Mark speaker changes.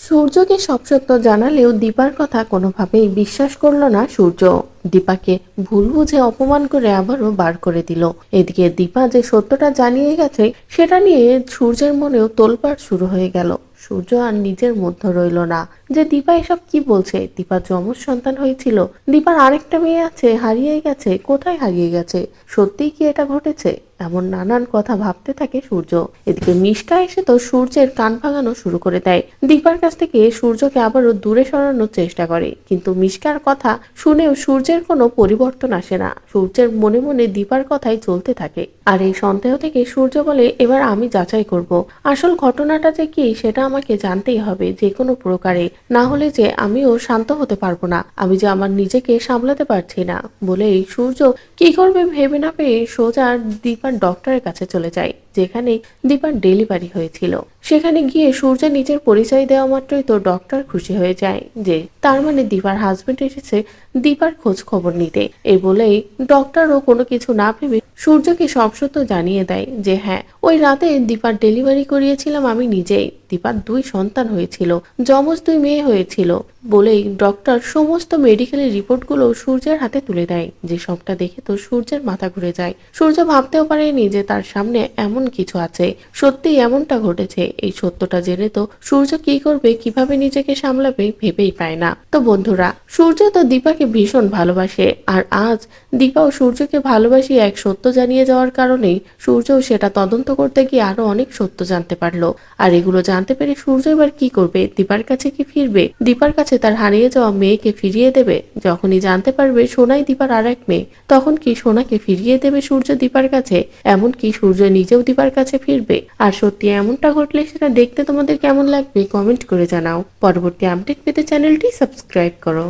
Speaker 1: সূর্যকে সব সত্য জানালেও দীপার কথা কোনোভাবেই বিশ্বাস করলো না সূর্য। দীপাকে ভুল বুঝে অপমান করে আবারও বার করে দিল। এদিকে দীপা যে সত্যটা জানিয়ে গেছে সেটা নিয়ে সূর্যের মনেও তোলপাড় শুরু হয়ে গেল। সূর্য আর নিজের মধ্যে রইল না যে দীপা এসব কি বলছে। দীপা যমজ সন্তান হয়েছিল, দীপার আরেকটা মেয়ে আছে, হারিয়ে গেছে, কোথায় হারিয়ে গেছে, সত্যিই কি এটা ঘটেছে? এমন নানান কথা ভাবতে থাকে সূর্য। এদিকে মিষ্কা এসে তো সূর্যের কান ভাঙানো শুরু করে দেয়। দীপার কাছ থেকে সূর্যকে আবারও দূরে সরানোর চেষ্টা করে, কিন্তু মিষ্কার কথা শুনেও সূর্যের কোনো পরিবর্তন আসে না। সূর্যের মনে মনে দীপার কথাই চলতে থাকে। আর এই সন্দেহ থেকে সূর্য বলে, এবার আমি যাচাই করব আসল ঘটনাটা যে কি সেটা আমাকে জানতেই হবে যে কোনো প্রকারে, না হলে যে আমিও শান্ত হতে পারবো না, আমি যে আমার নিজেকে সামলাতে পারছি না। বলেই সূর্য কি করবে ভেবে না পেয়ে সোজা দীপার ডক্টরের কাছে চলে যায়, যেখানে দীপার ডেলিভারি হয়েছিল। সেখানে গিয়ে সূর্য নিজের পরিচয় দেওয়া মাত্রই তো ডক্টর খুশি হয়ে যায় যে তার মানে দীপার হাজবেন্ড এসেছে দীপার খোঁজ খবর নিতে। এই বলেই ডক্টরও কোনো কিছু না ভেবে সূর্যকে সব সত্য জানিয়ে দেয় যে হ্যাঁ, ওই রাতে দীপার ডেলিভারি করিয়েছিলাম আমি নিজেই। দীপার 2 সন্তান হয়েছিল, যমজ 2 মেয়ে হয়েছিল। বলেই ডক্টর সমস্ত মেডিকেলের রিপোর্টগুলো সূর্যের হাতে তুলে দেয়। যে সবটা দেখে তো সূর্যের মাথা ঘুরে যায়। সূর্য ভাবতেও পারেনি যে তার সামনে এমন কিছু আছে, সত্যি এমনটা ঘটেছে। এই সত্যটা জেনে তো সূর্য কি করবে, কিভাবে নিজেকে সামলাবে ভেবেই পায় না। তো বন্ধুরা, সূর্য তো দীপাকে ভীষণ ভালোবাসে, আর আজ দীপাও সূর্যকে ভালোবাসি এক সত্য জানিয়ে যাওয়ার কারণেই সূর্যও সেটা তদন্ত করতে গিয়ে আরো অনেক সত্য জানতে পারলো। আর এগুলো জানতে পেরে সূর্য এবার কি করবে? দীপার কাছে কি ফিরবে? দীপার কাছে তার হারিয়ে যাওয়া মেয়েকে ফিরিয়ে দেবে? যখনই জানতে পারবে সোনাই দীপার আর এক মেয়ে, তখন কি সোনাকে ফিরিয়ে দেবে সূর্য দীপার কাছে? এমনকি সূর্য নিজেও দীপার কাছে ফিরবে? আর সত্যি এমনটা ঘটলে সেটা দেখতে তোমাদের কেমন লাগবে কমেন্ট করে জানাও। পরবর্তী আপডেট পেতে চ্যানেলটি সাবস্ক্রাইব করো।